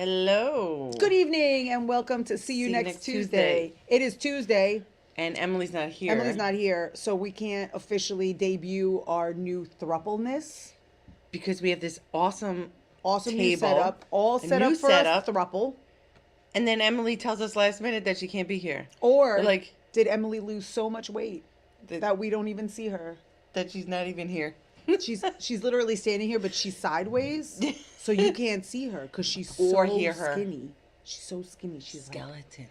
Hello. Good evening and welcome to See You Next Tuesday. It is Tuesday. And Emily's not here. Emily's not here, so we can't officially debut our new thrupleness. Because we have this awesome New table, setup. All set up for a thruple. And then Emily tells us last minute that she can't be here. Or We're did Emily lose so much weight that we don't even see her? That she's not even here. She's literally standing here, but she's sideways, so you can't see her because she's Or so hear her. skinny. She's so skinny. She's Skeleton.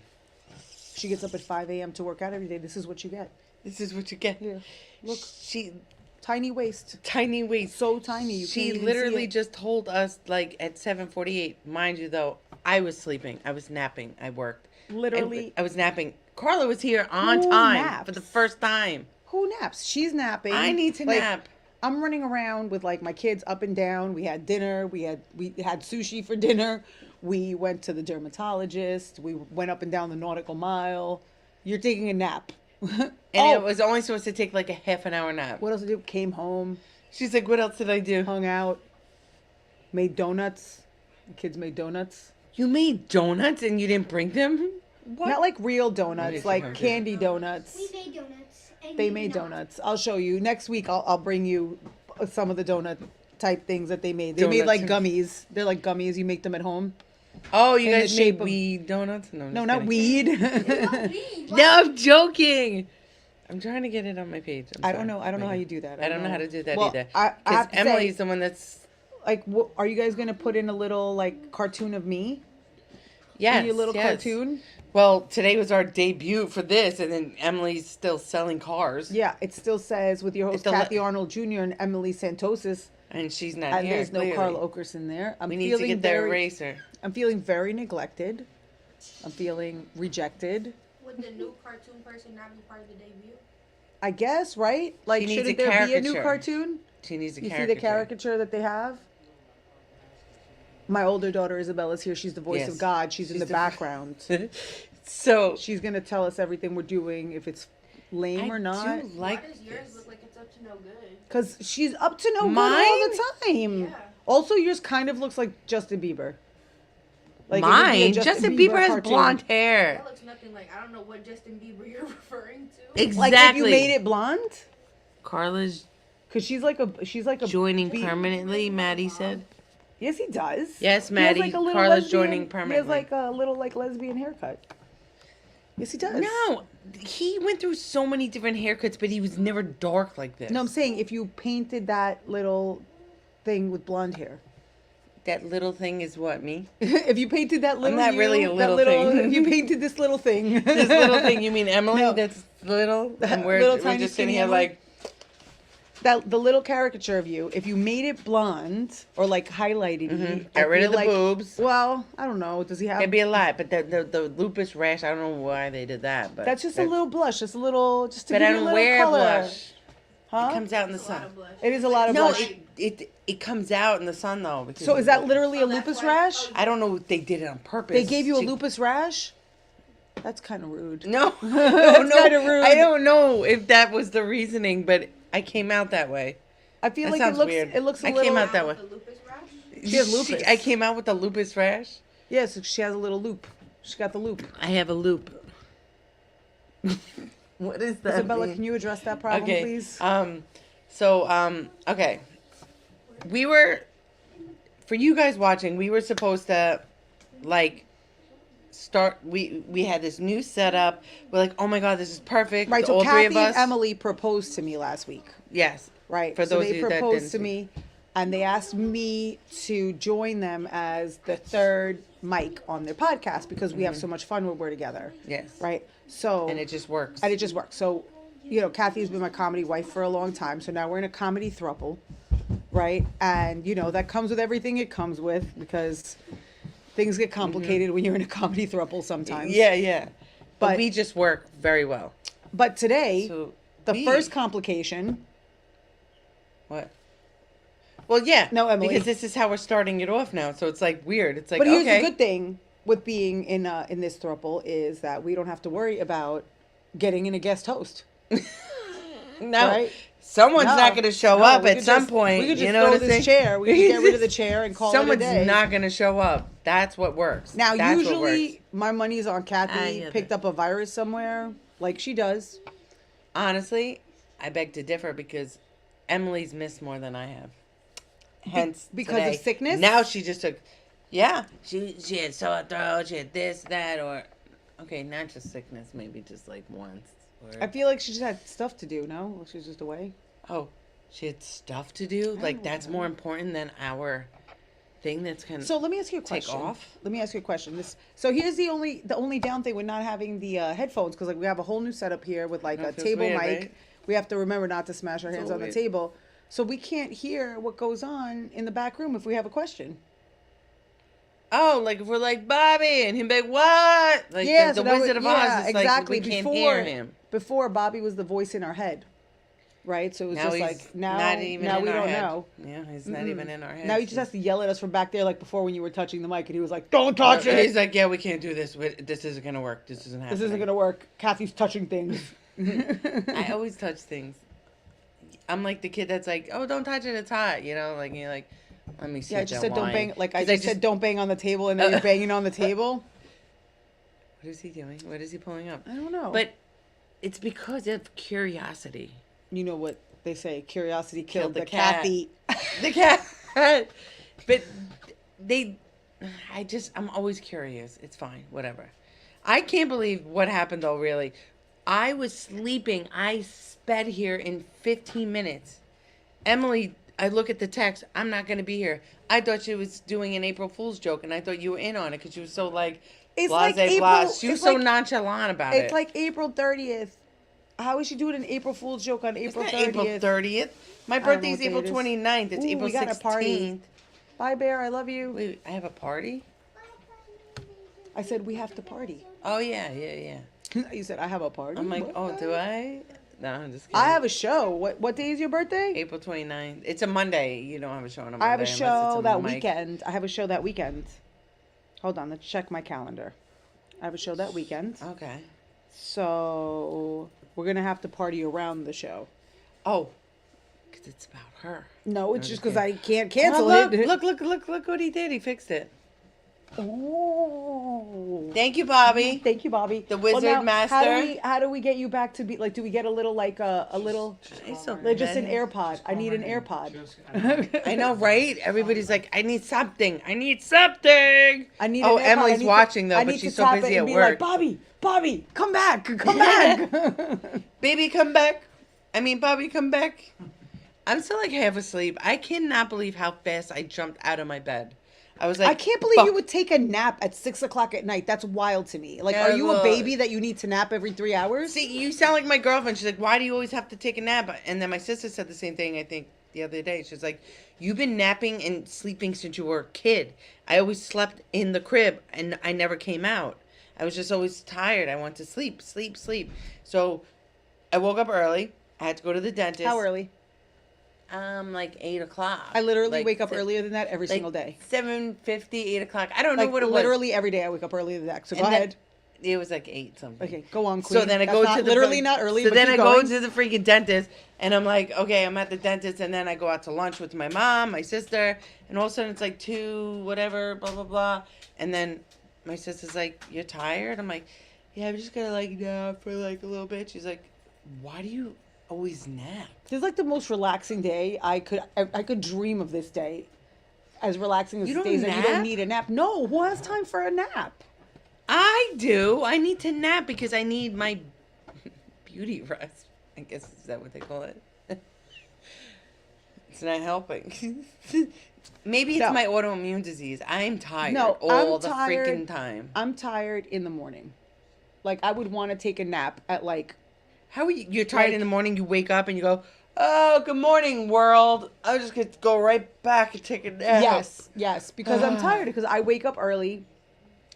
She gets up at 5 a.m. to work out every day. This is what you get. This is what you get. Here, look. She Tiny waist. tiny waist. So tiny. You She can't even literally see it. just told us at 7:48. Mind you, though, I was sleeping. I was napping. I worked. Literally. I was napping. Carla was here on Who time naps? for the first time. Who naps? She's napping. I need to nap. I'm running around with my kids up and down. We had dinner. We had sushi for dinner. We went to the dermatologist. We went up and down the nautical mile. You're taking a nap. And it was only supposed to take a half an hour nap. What else did I do? Came home, She's like, what else did I do? hung out, made donuts. The kids made donuts. You made donuts and you didn't bring them? What? Not like real donuts, like sometimes candy donuts. We made donuts. And They you made did not. donuts. I'll show you. Next week, I'll bring you some of the donut type things that they made. They made Donuts. like gummies. They're like gummies. You make them at home. Oh, you in the guys shape made of- weed donuts? No, I'm No, just not kidding. weed. No, I'm joking. I'm trying to get it on my page. I don't know. I don't know how you do that. I don't know how to do that Well, either. I Because have to Emily's say, the one that's... like, are you guys gonna put in a little cartoon of me? Yes, Your little yes. cartoon? Well, today was our debut for this, and then Emily's still selling cars. Yeah, it still says with your host It's the Kathy Arnold Jr. and Emily Santosis. And she's not And here, there's no clearly. Carla Okerson there. We need to get the eraser. I'm feeling very neglected. I'm feeling rejected. Would the new cartoon person not be part of the debut? I guess, right? Like, needs shouldn't a there be a new caricature. cartoon? She needs a You see caricature. the caricature that they have? My older daughter Isabella's here. She's the voice Yes. of God. She's in the background. So, She's gonna tell us everything we're doing, if it's lame or not. I do like Why does yours this. look like it's up to no good? Cause she's up to no good all Mine? the time. Yeah. Also, yours kind of looks like Justin Bieber. Like, it would be a Mine? Justin Bieber has cartoon. blonde hair. That looks nothing like. I don't know what Justin Bieber you're referring to. Exactly. Like if you made it blonde, Carla's cause she's like a joining Bie- permanently, Maddie said. Yes, he does. Yes, He has, Maddie, like, a little Carla's lesbian- joining He has permanently. like a little lesbian haircut. Yes, he does. No, he went through so many different haircuts, but he was never dark like this. No, I'm saying if you painted that little thing with blonde hair. That little thing is what, me? If you painted that little, not really a little thing. If you painted this little thing, This little thing, you mean Emily? No. That's little? That And we're, little we're tiny just sitting skinny here Emily? like, the little caricature of you, if you made it blonde or highlighted, Mm-hmm. Get rid of the boobs. Well, I don't know. Does he have? it'd be a lot, but the lupus rash, I don't know why they did that. But That's just a little blush. Just a little, just to But give I you a don't little wear color. blush. Huh? It comes out in the It's a lot sun. of blush. It is a lot of No, blush. it comes out in the sun though. Because So of is that the- literally a Oh, that's lupus why- rash? oh, I don't know if they did it on purpose. They gave you a She- lupus rash? That's kind of rude. No, That's no, kinda rude. I don't know if that was the reasoning, but I came out that way. I feel That like sounds it looks. weird. It looks a I little. came out that way. With the lupus rash? She has lupus. I came out with a lupus rash. Yes, she has a little loop. She got the loop. I have a loop. What is that? Isabella, mean? can you address that problem, Okay. please? Okay. We were, for you guys watching, we were supposed to, start. We had this new setup. We're like, oh my god, this is perfect. Right. So all Kathy three of us. and Emily proposed to me last week. Yes. Right. For so those they of you that proposed didn't to see. me, and they asked me to join them as the third mic on their podcast because we have so much fun when we're together. Yes. Right. So And it just works. and it just works. So, Kathy's been my comedy wife for a long time. So now we're in a comedy throuple, right? And that comes with everything it comes with because things get complicated when you're in a comedy throuple sometimes. Yeah, yeah. But But- we just work very well. But today, So the we- first complication. What? Well, yeah. No, Emily. Because this is how we're starting it off now. So it's weird. It's But here's okay. the good thing with being in this throuple is that we don't have to worry about getting in a guest host. No. Right? Someone's No. not going to show No, up we at could some just- point. We could just you know throw what I'm this saying? chair. We could get rid of the chair and call Someone's it a day. not going to show up. That's what works. Now, That's what works. usually my money's on Kathy. yeah, Picked up a virus somewhere, like she does. Honestly, I beg to differ because Emily's missed more than I have. Hence, because of today. sickness? Now she just took. Yeah, she had sore throat. She had this, that, or okay, not just sickness. Maybe just like once. Or, I feel like she just had stuff to do. No, she was just away. oh, she had stuff to do. Like that's more important than our thing. That's kind of So let me ask you a take question. off. Let me ask you a question. So here's the only down thing with not having the headphones, because like we have a whole new setup here with like That a feels table weird, mic. right? We have to remember not to smash our hands all on the weird. table, so we can't hear what goes on in the back room if we have a question. Oh, like if we're like Bobby and him, like what? Like Yeah, the so that Wizard was- of Oz. yeah, It's exactly. like we can't Before- hear him. Before, Bobby was the voice in our head, right? So it was Now just he's like now not even now in we our don't head. know. Yeah, he's not even in our head. Now he just has to yell at us from back there, like before when you were touching the mic, and he was like, "Don't touch it. He's like, yeah, we can't do this. This isn't gonna work. This isn't happening. This isn't gonna work." Kathy's touching things. I always touch things. I'm like the kid that's like, oh, don't touch it. It's hot. You know, like you're like, let me see. Yeah, I just said don't bang. Like I 'Cause just said don't bang on the table, and then you're banging on the table. What is he doing? What is he pulling up? I don't know. But it's because of curiosity. you know what they say: curiosity killed the the cat. Kathy. The cat. But I'm always curious. It's fine. Whatever. I can't believe what happened though, really. I was sleeping. I sped here in 15 minutes. Emily, I look at the text. I'm not going to be here. I thought she was doing an April Fool's joke, and I thought you were in on it because she was so like, It's blase, like blah. April- She was it's so like- nonchalant about it. It's like April 30th. How is she doing an April Fool's joke on It's April not 30th? April 30th. My don't know birthday's what April date it is. 29th. It's Ooh, April we got a 16th. party. Bye, Bear. I love you. Wait, I have a party? I said we have to party. Oh, yeah. You said I have a party. I'm like, What? oh, do I? No, I'm just kidding. I have a show. What day is your birthday? April 29th. It's a Monday. You don't have a show on a Monday. I have a unless it's show a that mic. weekend. I have a show that weekend. Hold on, let's check my calendar. I have a show that weekend. Okay. So we're gonna have to party around the show. Oh, because it's about her. No, it's No, just you because I can't. can't cancel Oh, it. look what he did. He fixed it. Oh. Thank you, Bobby. Thank you, Bobby. The wizard How master. do we get you back to be like? Do we get a little like a little? He's so Like just an bad. AirPod. I need an AirPod. I know, right? Everybody's like, I need something. I need something. I need. Oh, an AirPod. I Emily need watching to, though, I but need she's to so tap it busy and at be work. Like, Bobby, come back, come back. Baby, come back. I mean, Bobby, come back. I'm still like half asleep. I cannot believe how fast I jumped out of my bed. I was like, I can't believe fuck. you would take a nap at 6 o'clock at night. That's wild to me. Like, Yeah, are you a well- baby that you need to nap every 3 hours? See, you sound like my girlfriend. She's like, why do you always have to take a nap? And then my sister said the same thing, I think, the other day. She's like, you've been napping and sleeping since you were a kid. I always slept in the crib and I never came out. I was just always tired. I wanted to sleep. So I woke up early. I had to go to the dentist. How early? Like 8 o'clock. I literally Like, wake up se- earlier than that every like single day. 7:50, 8 o'clock. I don't know Like, what it was. literally every day I wake up earlier than that. So go And then- ahead. It was like 8 something. Okay, go on, Queen. So then I That's go not, to the literally freak- not early. So but then keep I going. go to the freaking dentist, and I'm like, okay, I'm at the dentist, and then I go out to lunch with my mom, my sister, and all of a sudden it's like 2, whatever, blah blah blah, and then my sister's like, you're tired? I'm like, yeah, I'm just gonna like nap for like a little bit. She's like, why do you always nap? This is like the most relaxing day I could dream of this day. As relaxing as You this don't day is, and you don't nap? need a nap. No, who has time for a nap? I do. I need to nap because I need my beauty rest. I guess is that what they call it? It's not helping. Maybe it's No. my autoimmune disease. I'm tired No, all I'm the tired. freaking time. I'm tired in the morning. Like I would want to take a nap at like How are you? You're tired Like- in the morning. You wake up and you go, "Oh, good morning, world." I just get to go right back and take a nap. Yes, because I'm tired because I wake up early.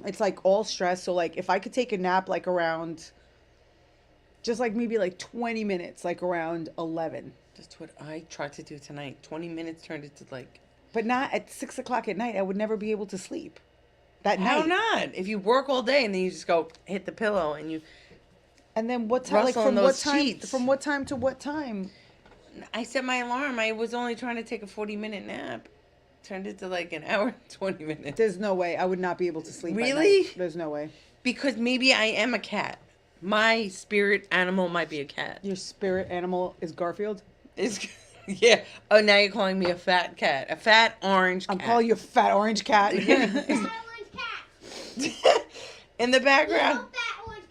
It's like all stress. So like if I could take a nap like around just like maybe like 20 minutes, like around 11. That's what I tried to do tonight. 20 minutes turned into like. But not at 6 o'clock at night. I would never be able to sleep. That How night. not? If you work all day and then you just go hit the pillow and you. And then what time? Like Rustle from in what those time? sheets. From what time to what time? I set my alarm. I was only trying to take a 40-minute nap. Turned it to like an hour and 20 minutes. There's no way I would not be able to sleep. At Really? night. There's no way. Because maybe I am a cat. My spirit animal might be a cat. Your spirit animal is Garfield. It's, yeah. Oh, now you're calling me a fat cat. A fat orange cat. I'm calling you a fat orange cat. Fat orange cat. In the background. Little fat orange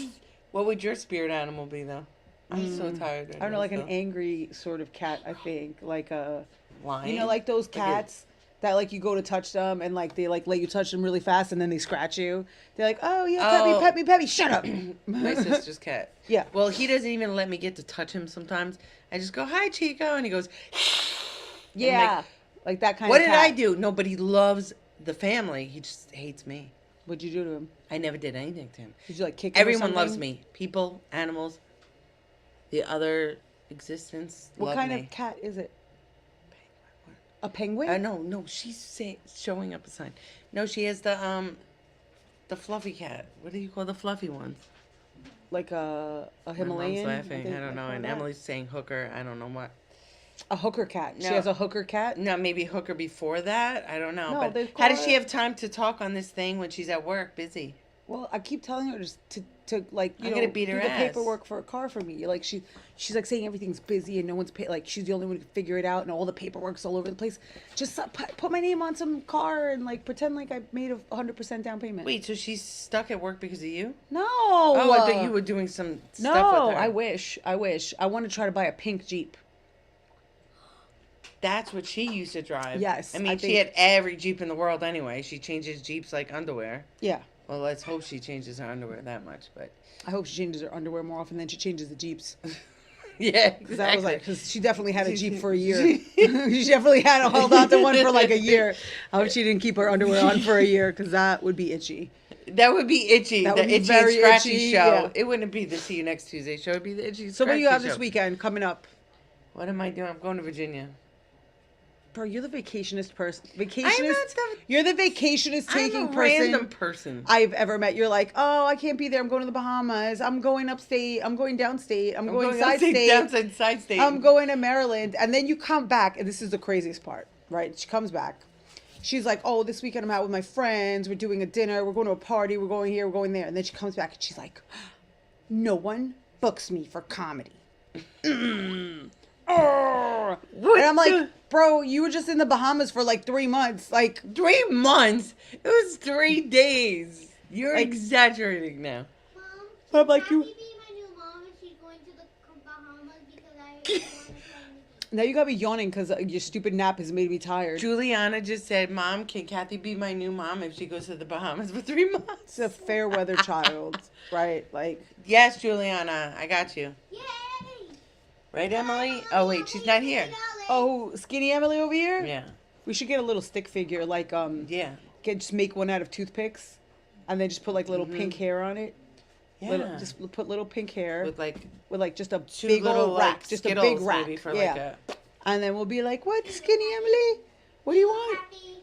cat. What would your spirit animal be, though? I'm so tired. I don't know, like an angry sort of cat. I think like a, lion. you know, like those Like a- cats that like you go to touch them and like they like let you touch them really fast and then they scratch you. They're like, oh yeah, pet me, Oh. pet me, pet me. Shut up. My sister's cat. Yeah. Well, he doesn't even let me get to touch him sometimes. I just go, hi, Chico. And he goes, Yeah, like that kind what of did cat. I do? No, but he loves the family. He just hates me. What'd you do to him? I never did anything to him. Did you like kick him? or Everyone loves something? me. People, animals, the other existence What love kind me. of cat is it? A penguin? No, she's showing up a sign. No, she has the fluffy cat. What do you call the fluffy ones? Like a My mom's Himalayan? laughing. think I don't they know. call And that. Emily's saying hooker. I don't know what. A hooker cat. She No. has a hooker cat. No, maybe hooker before that. I don't know. No, but they how does call she it- have time to talk on this thing when she's at work, busy? Well, I keep telling her just to like you I'm know gonna beat do her the ass. paperwork for a car for me. Like she's like saying everything's busy and no one's like she's the only one who can figure it out and all the paperwork's all over the place. Just put my name on some car and like pretend like I made a 100% down payment. Wait, so she's stuck at work because of you? No. Oh, I thought you were doing some No, stuff with her. I wish. I want to try to buy a pink Jeep. That's what she used to drive. Yes, I mean, I she think- had every Jeep in the world anyway. She changes Jeeps like underwear. Yeah. Well, let's hope she changes her underwear that much. But I hope she changes her underwear more often than she changes the Jeeps. yeah, Because that was like, exactly. because she definitely had a Jeep for a year. She definitely had to hold on to one for like a year. I hope she didn't keep her underwear on for a year because that would be itchy. That would be itchy. That The would be itchy very and scratchy itchy, show. yeah. It wouldn't be the See You Next Tuesday show. It'd be the itchy. So what do you have scratchy this show. weekend coming up? What am I doing? I'm going to Virginia. Bro, you're the vacationist person. I'm Vacationist. not the. You're the vacationist taking I'm a person random person. I've ever met. You're like, oh, I can't be there. I'm going to the Bahamas. I'm going upstate. I'm going downstate. I'm going side upstate, state. downside, side state. I'm going to Maryland. And then you come back, and this is the craziest part, right? She comes back. She's like, oh, this weekend I'm out with my friends. We're doing a dinner. We're going to a party. We're going here. We're going there. And then she comes back, and she's like, no one books me for comedy. Oh. What And I'm like, the- bro, you were just in the Bahamas for like 3 months. Like, 3 months. It was 3 days. You're Like- exaggerating now. Mom, I'm like, you. Kathy be my new mom and she's going to the Bahamas because I want to play Now you gotta be yawning because your stupid nap has made me tired. Juliana just said, "Mom, can Kathy be my new mom if she goes to the Bahamas for 3 months?" It's a fair weather child, right? Like, Yes, Juliana, I got you. Yay! Right, Emily? Oh wait, she's not here. oh, skinny Emily over here. Yeah, We should get a little stick figure, like yeah, just make one out of toothpicks, and then just put like little pink hair on it. yeah. Little, just put little pink hair with like with like just a 2 big little old rack, like just Skittles a big rack. maybe for Yeah, like a. and then we'll be like, "What, skinny Emily? What do you want?" Happy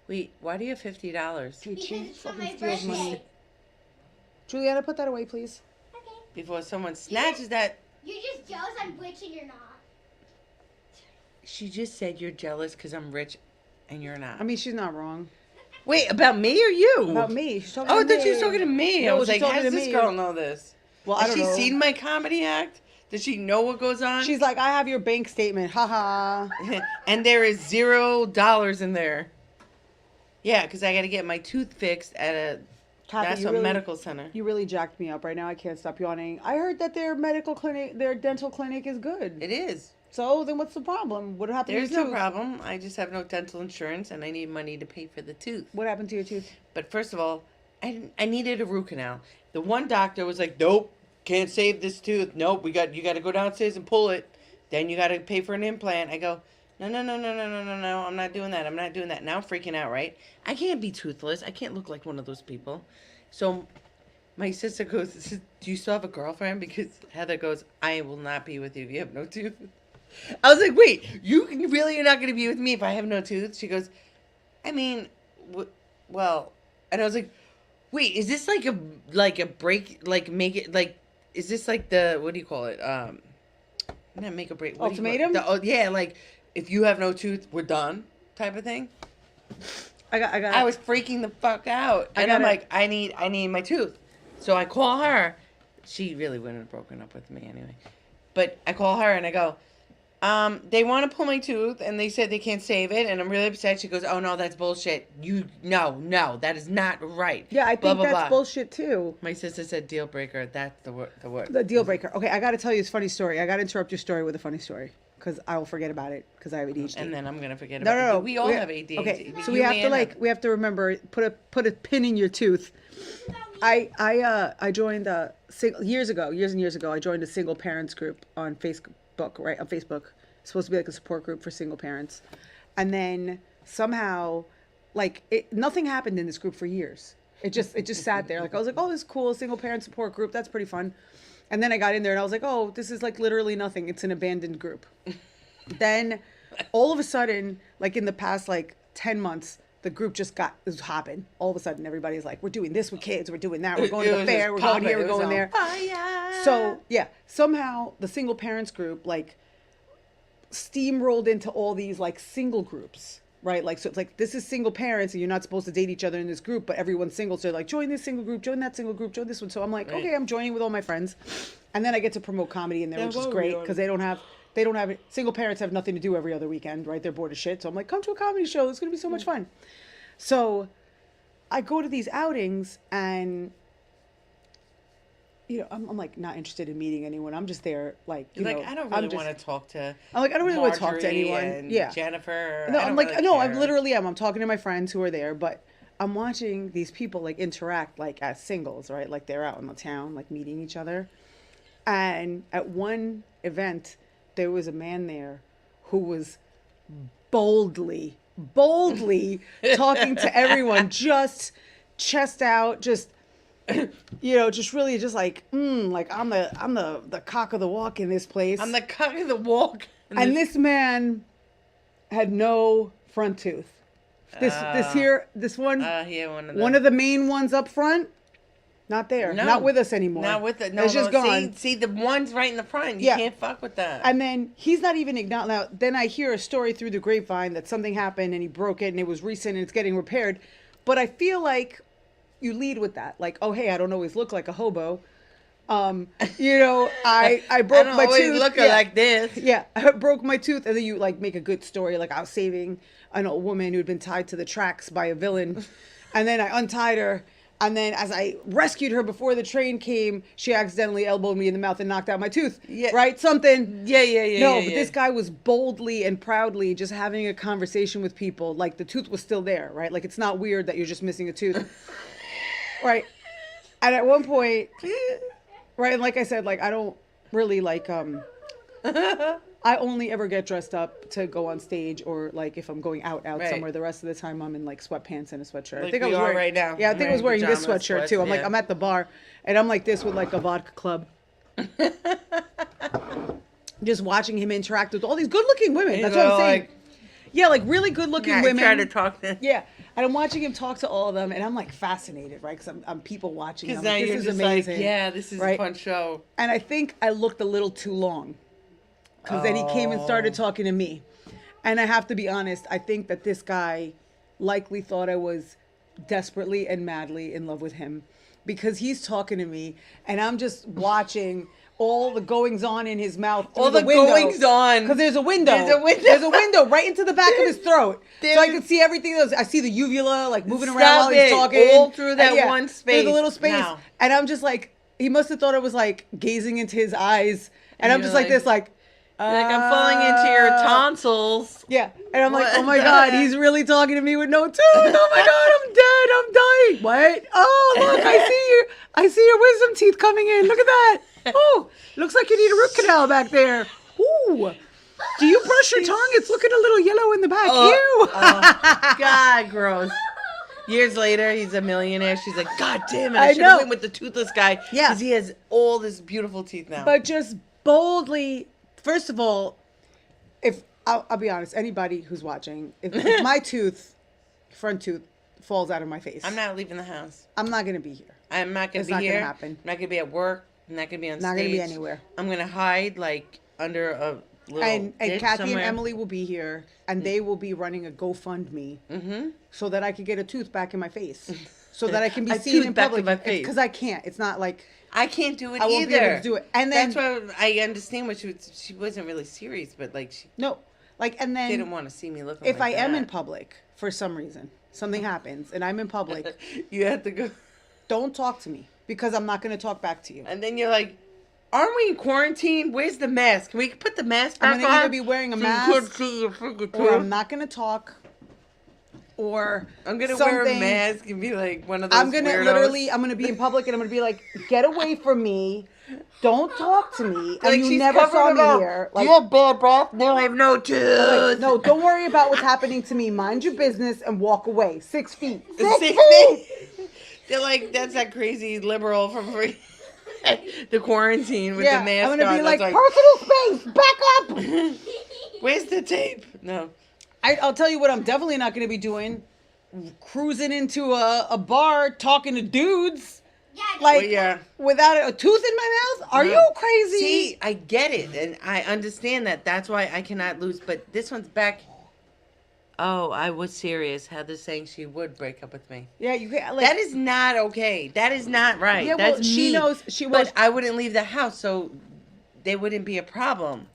Wait, why do you have $50 Dude, she because it's for fucking my steals birthday. money. Juliana, put that away, please. Okay. before someone snatches that? You're just jealous I'm rich and you're not. She just said you're jealous because I'm rich, and you're not. I mean, she's not wrong. Wait, about me or you? About me. She's talking Oh, I to thought she was me. talking to me. I No, was she's like, how talking does to this me. girl know this? Well, I Has don't she know. seen my comedy act? Does she know what goes on? She's like, I have your bank statement. Haha. And there is $0 in there. Yeah, because I got to get my tooth fixed at a Kathy, National you really, Medical Center. You really jacked me up right now. I can't stop yawning. I heard that their medical clinic, their dental clinic is good. It is. So then what's the problem? What happened There's to your no tooth? problem. I just have no dental insurance, and I need money to pay for the tooth. What happened to your tooth? But first of all, I needed a root canal. The one doctor was like, "Nope, can't save this tooth. Nope, you got to go downstairs and pull it. Then you got to pay for an implant." I go, "No, no, no, no, no, no, no, no. I'm not doing that. I'm not doing that." Now I'm freaking out, right? I can't be toothless. I can't look like one of those people. So my sister goes, "Do you still have a girlfriend?" Because Heather goes, "I will not be with you if you have no tooth." I was like, "Wait, you really are not going to be with me if I have no tooth?" She goes, "I mean, well," and I was like, "Wait, is this like a break? Like make it like? Is this like the what do you call it? not make or break. What do you Ultimatum? call it? Yeah, like if you have no tooth, we're done, type of thing. I was freaking the fuck out, I and I'm gotta- like, I need my tooth. So I call her. She really wouldn't have broken up with me anyway. But I call her and I go, they want to pull my tooth and they said they can't save it, and I'm really upset. She goes, oh no, that's bullshit. No, that is not right. Yeah, I Blah, think blah, that's blah. bullshit too. My sister said deal breaker. That's the word. The deal breaker. Okay, I got to tell you this funny story. I got to interrupt your story with a funny story because I will forget about it because I have ADHD. And then I'm gonna forget No, about no, no. it. We all have ADHD. Okay, but so you we have to may have- we have to remember put a pin in your tooth. I joined years and years ago. I joined a single parents group on Facebook. Right on Facebook, it's supposed to be like a support group for single parents, and then somehow, nothing happened in this group for years. It just sat there. Like I was like, oh, this is cool, single parent support group. That's pretty fun. And then I got in there and I was like, oh, this is like literally nothing. It's an abandoned group. Then all of a sudden, like in the past 10 months, the group just was hopping. All of a sudden, everybody's like, we're doing this with kids. We're doing that. We're going to the was fair. just We're going popping. here. It We're was going on there. fire. So yeah, somehow the single parents group steamrolled into all these single groups, right? So it's like, this is single parents and you're not supposed to date each other in this group, but everyone's single. So they're like, join this single group, join that single group, join this one. So I'm like, Right. okay, I'm joining with all my friends. And then I get to promote comedy in there, Yeah, which is what were great you on? because they don't have it. Single parents have nothing to do every other weekend, right? They're bored as shit. So I'm like, come to a comedy show. It's going to be so much fun. So I go to these outings and, I'm like not interested in meeting anyone. I'm just there I don't really want to talk to. I'm like, I don't really want to talk to Marjorie anyone. and Yeah. Jennifer. No, I I'm don't like, really no, I care. literally am. I'm talking to my friends who are there, but I'm watching these people interact as singles, right? Like they're out in the town, meeting each other. And at one event, there was a man there who was boldly talking to everyone, just chest out, just just really just I'm the cock of the walk in this place. I'm the cock of the walk. And this man had no front tooth. This one, yeah, one of the main ones up front, not there, No. not with us anymore. Not with it. No, it's just gone. See, the ones right in the front. You Yeah. can't fuck with that. And then he's not even acknowledged. Now, then I hear a story through the grapevine that something happened and he broke it and it was recent and it's getting repaired. But I feel like you lead with that, oh hey, I don't always look like a hobo. I broke don't my always tooth. look Yeah. like this. Yeah, I broke my tooth, and then you make a good story, I was saving an old woman who had been tied to the tracks by a villain, and then I untied her, and then as I rescued her before the train came, she accidentally elbowed me in the mouth and knocked out my tooth. Yeah. Right? Something. Yeah. No, yeah, but this guy was boldly and proudly just having a conversation with people, the tooth was still there, right? It's not weird that you're just missing a tooth, right? And at one point. Right, and like I said, I don't really I only ever get dressed up to go on stage, or if I'm going out Right. somewhere. The rest of the time, I'm in sweatpants and a sweatshirt. I Like think I we was are wearing right now. Yeah, I I'm think I was wearing wearing this pajamas, sweatshirt sweats, too. I'm yeah. I'm at the bar, and I'm like this with a vodka club, just watching him interact with all these good-looking women. That's what I'm saying. Yeah, really good-looking Yeah, women. I try to talk to. Yeah, and I'm watching him talk to all of them, and I'm fascinated, right? Because I'm people watching. Because I'm now like, you're this is just amazing. yeah, this is right? a fun show. And I think I looked a little too long. Because then he came and started talking to me. And I have to be honest, I think that this guy likely thought I was desperately and madly in love with him. Because he's talking to me, and I'm just watching all the goings on in his mouth. All the goings on. Because there's a window. There's a window. There's a window right into the back of his throat. So I There's- can see everything. I see the uvula moving Stop around while he's it. talking. All through that And one Through the space. little space. No. And I'm just he must have thought I was gazing into his eyes. And I'm you're just like- this I'm falling into your tonsils. yeah. And I'm like, What oh my the God, heck? he's really talking to me with no tooth. Oh my God, I'm dead. I'm dying. What? Oh, look, I see your wisdom teeth coming in. Look at that. Oh, looks like you need a root canal back there. Ooh. Do you brush your tongue? It's looking a little yellow in the back. Ew. God, gross. Years later, he's a millionaire. She's like, God damn it! I I should know. have went with the toothless guy. Yeah. Because he has all this beautiful teeth now. But just boldly, first of all, if I'll be honest, anybody who's watching, if my front tooth, falls out of my face, I'm not leaving the house. I'm not gonna be here. I'm not gonna It's be not gonna here. happen. I'm not gonna be at work. I'm not gonna be on Not stage. gonna be anywhere. I'm gonna hide under a little And ditch Kathy somewhere. and Emily will be here, and they will be running a GoFundMe so that I could get a tooth back in my face, so that I can be A seen tooth in back in public. my face. Because I can't. It's not like I can't do it I either. won't be able to do it. And then that's why I understand what she wasn't really serious, but like she no, like and then didn't want to see me looking. if like I am that. in public for some reason, something happens, and I'm in public, you have to go, don't talk to me because I'm not going to talk back to you. and then you're like, "Aren't we in quarantine? Where's the mask? Can we put the mask back I'm on?" gonna either be wearing a so you couldn't mask see your freaking or I'm tooth? not going to talk, or I'm gonna wear a something. mask and be like one of those. I'm gonna weirdos. I'm gonna be in public and I'm gonna be like, get away from me, don't talk to me, and Like, you she's never saw covering me it up. here. Do you have bad breath? No, I have no tooth. like, no, don't worry about what's happening to me. Mind your business and walk away. 6 feet. 6 Six feet. feet. They're like, that's that crazy liberal from the quarantine with Yeah, the mask I'm gonna on. be like, That's personal space, back up. where's the tape? No. I'll tell you what, I'm definitely not gonna be doing. Cruising into a bar, talking to dudes. Yeah, Like, Well, yeah. without a tooth in my mouth? Are No. you crazy? See, I get it, and I understand that. That's why I cannot lose. But this one's back. Oh, I was serious. Heather's saying she would break up with me. Yeah, you can't. Like, That is not okay. That is not right. Yeah, well, That's she me. knows- she But was- I wouldn't leave the house, so they wouldn't be a problem.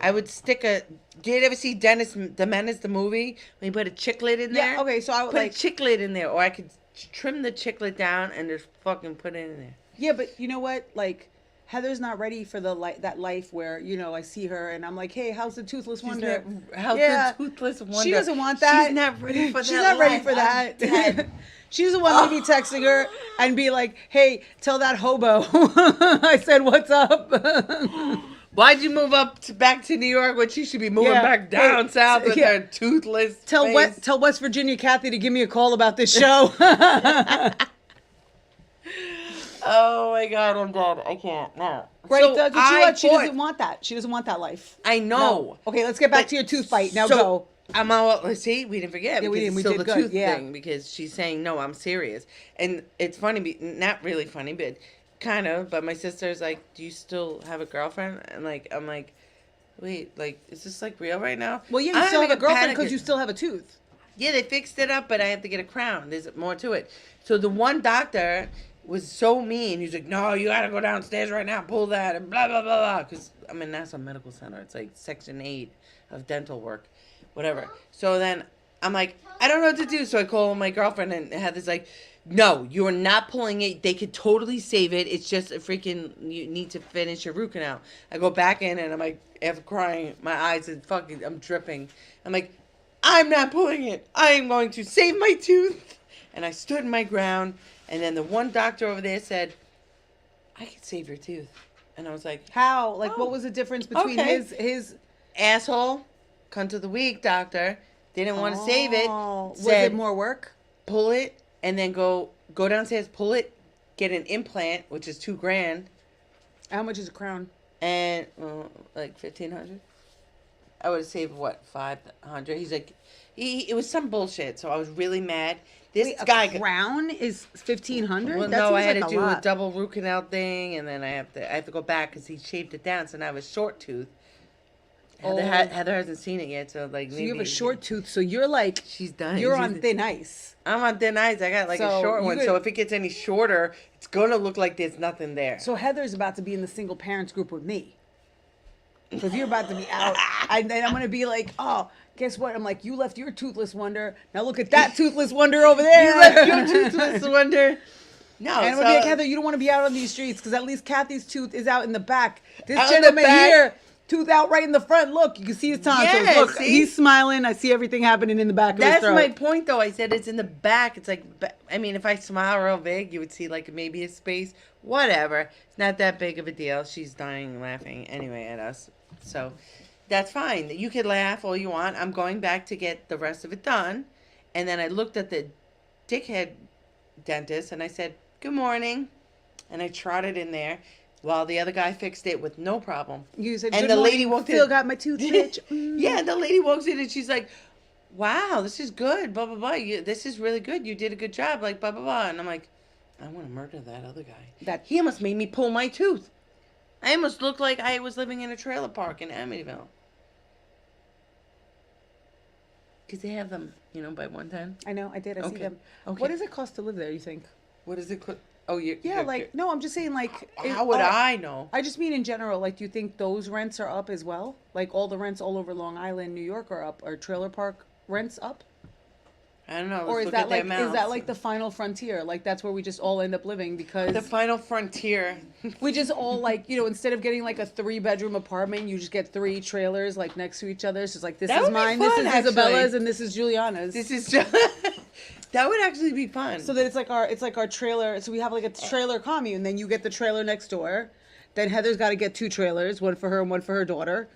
I would stick a. Did you ever see Dennis the Menace the movie when he put a chiclet in there? Yeah, okay, so I would put like. a chiclet in there, or I could trim the chiclet down and just fucking put it in there. Yeah, but you know what? Like, Heather's not ready for that life where, I see her and I'm like, hey, how's the Toothless Wonder? How's Yeah. the Toothless Wonder? She doesn't want that. She's not ready for that. She's not ready life. for I'm that. dead. She doesn't want me to be texting her and be like, hey, tell that hobo I said, what's up? Why'd you move back to New York when she should be moving Yeah. back down Hey, south with yeah. her toothless Tell face? Tell West Virginia Kathy to give me a call about this show. Oh my God, I'm dead. I can't. No. Right, So but she doesn't want that. She doesn't want that life. I know. No. Okay, let's get back But to your tooth bite. Now so, go. I'm all. Let's see. We didn't forget. Yeah, we because didn't. We it's still did the good. tooth Yeah. thing because she's saying no. I'm serious, and it's funny. Not really funny, but kind of. But my sister's like, "Do you still have a girlfriend?" And like, I'm like, "Wait, like, is this like real right now?" Well, yeah, I'm you still have having a girlfriend panic- because you still have a tooth. Yeah, they fixed it up, but I have to get a crown. There's more to it. So the one doctor was so mean. He's like, "No, you gotta go downstairs right now, pull that, and blah blah blah blah." Because I'm in Nassau Medical Center. It's like Section 8 of dental work, whatever. So then I'm like, I don't know what to do. So I call my girlfriend and Heather's like, "No, you are not pulling it. They could totally save it. It's just a freaking. You need to finish your root canal." I go back in and I'm like, after crying, my eyes are fucking. I'm dripping. I'm like, I'm not pulling it. I am going to save my tooth. And I stood my ground. And then the one doctor over there said, I can save your tooth. And I was like, How? Like, Oh, what was the difference between okay. his? asshole, cunt of the week doctor. Didn't want to save it. Oh, was Said, it more work? pull it and then go downstairs, pull it, get an implant, which is $2,000. How much is a crown? And like 1,500. I would have saved what, 500. He's like, it was some bullshit. So I was really mad. This Wait, guy. a crown is 1,500. Well, That no, seems I had like to a do lot. a double root canal thing, and then I have to go back because he shaved it down. So now I have a short tooth. Heather, Oh. Heather hasn't seen it yet, so like So maybe you have a short tooth, so you're like She's done. you're She's- on thin ice. I'm on thin ice. I got like a So short you one. could- So if it gets any shorter, it's gonna look like there's nothing there. So Heather's about to be in the single parents group with me. Because you're about to be out. And then I'm going to be like, oh, guess what? I'm like, you left your toothless wonder. Now look at that toothless wonder over there. You left your toothless wonder. No, And I'm so, going to be like, Heather, you don't want to be out on these streets because at least Kathy's tooth is out in the back. This Out in the gentleman back. here, tooth out right in the front. Look, you can see his tonsils. Yeah, look, see? he's smiling. I see everything happening in the back of his that's throat. my point, though. I said it's in the back. It's like, I mean, if I smile real big, you would see like maybe a space. Whatever. It's not that big of a deal. She's dying laughing anyway at us. So that's fine. You can laugh all you want. I'm going back to get the rest of it done. And then I looked at the dickhead dentist and I said, good morning. And I trotted in there while the other guy fixed it with no problem. You said, And good the morning, lady walked in. Still got my tooth, bitch. Mm. Yeah, the lady walks in and she's like, wow, this is good, blah, blah, blah. This is really good. You did a good job, like, blah, blah, blah. And I'm like, I want to murder that other guy. That- He almost made me pull my tooth. I almost looked like I was living in a trailer park in Amityville. Because they have them, by 110. I know, I did. I see Okay. them. Okay. What does it cost to live there, you think? What is it? Oh, you. Yeah, like, no, I'm just saying, like... How would I know? I just mean in general, like, do you think those rents are up as well? Like, all the rents all over Long Island, New York are up? Are trailer park rents up? I don't know. Let's Or is look that at their like, is that amounts. like the final frontier? Like, that's where we just all end up living because... The final frontier? We just all like, instead of getting like a 3-bedroom apartment, you just get 3 trailers like next to each other. So it's like, this That is would be mine, fun, this is actually. Isabella's, and this is Juliana's. This is just. That would actually be fun. So that it's like our trailer. So we have like a trailer commune. Then you get the trailer next door. Then Heather's got to get 2 trailers, one for her and one for her daughter,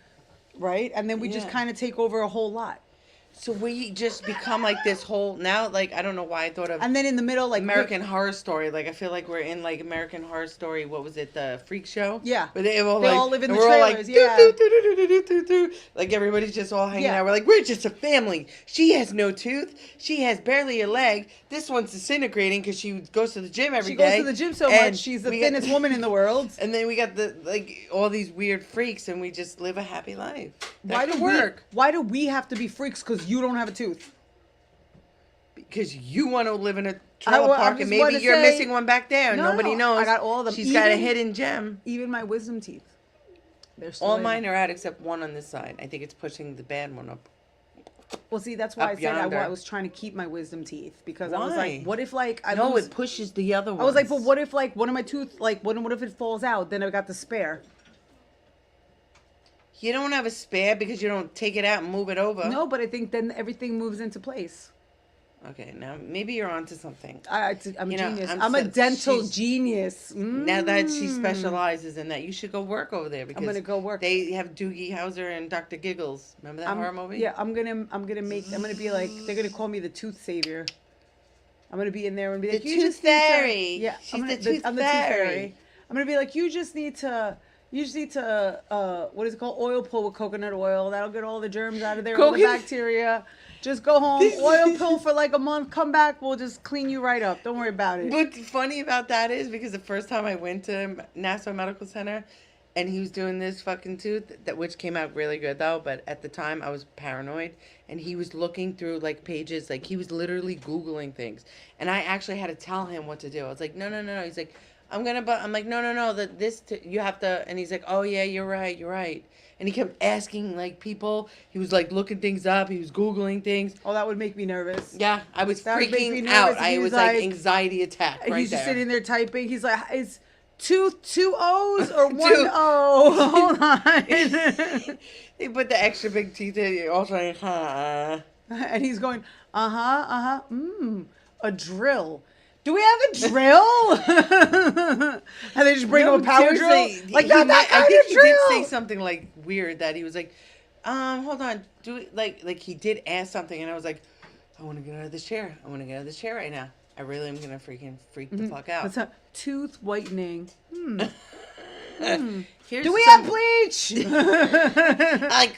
right? And then we just Yeah. kind of take over a whole lot. So we just become like this whole now. Like I don't know why I thought of And then in the middle, like American Horror Story. Like I feel like we're in like American Horror Story. What was it? The Freak Show. Yeah. Where they all They like, all live in and the we're all trailers, Like, yeah. "Doo, doo, doo, doo, doo, doo, doo, doo." Like everybody's just all hanging Yeah. out. We're like, we're just a family. She has no tooth. She has barely a leg. This one's disintegrating because she goes to the gym every she day. goes to the gym so And much. She's the we got- thinnest woman in the world. And then we got all these weird freaks, and we just live a happy life. That Why could do work? Why do we have to be freaks? Because you don't have a tooth. Because you want to live in a trailer I park, just and maybe wanna you're say- missing one back there. No, Nobody no, knows. I got all of them. She's got a Even- hidden gem. Even my wisdom teeth. They're still All in. mine are out except one on this side. I think it's pushing the bad one up. Well, see, that's why I Up said yonder. I was trying to keep my wisdom teeth because I was Why? like, what if like I No, lose? it pushes the other one. I was like, but what if like one of my tooth like what if it falls out? Then I got the spare. You don't have a spare because you don't take it out and move it over. No, but I think then everything moves into place. Okay, now maybe you're onto something. I'm a You know, genius. I'm I'm a so- dental she's- genius. Now that she Mm. specializes in that, you should go work over there because gonna go work. They have Doogie Howser and Dr. Giggles. Remember that horror movie? Yeah, I'm gonna be like they're gonna call me the tooth savior. I'm gonna be in there and be like The you tooth just need to-" fairy. Yeah, She's I'm the gonna, tooth I'm the fairy. tooth fairy. I'm gonna be like you just need to what is it called, oil pull with coconut oil. That'll get all the germs out of there, all the Coconut- bacteria. Just go home, oil pill for like a month, come back, we'll just clean you right up. Don't worry about it. What's funny about that is because the first time I went to Nassau Medical Center and he was doing this fucking tooth, which came out really good though, but at the time I was paranoid and he was looking through like pages, like he was literally Googling things. And I actually had to tell him what to do. I was like, no. He's like, I'm like, no, you have to, and he's like, oh yeah, you're right. And he kept asking like people, he was like looking things up, he was Googling things. Oh, that would make me nervous. Yeah, I was That would make me freaking nervous out. if I he was was like like- anxiety attack And right he's just there. sitting there typing. He's like, is two O's or one Two- O? Hold on. They put the extra big teeth in. You're also like, And he's going, a drill. Do we have a drill? And they just bring him a power seriously, drill? Like, he not might- that kind I think of he drill. did say something like weird that he was like, hold on, do it like he did ask something, and I was like, I want to get out of this chair. I want to get out of this chair right now. I really am gonna freaking freak the fuck out. What's up? Tooth whitening. Here's Do we some- have bleach? like?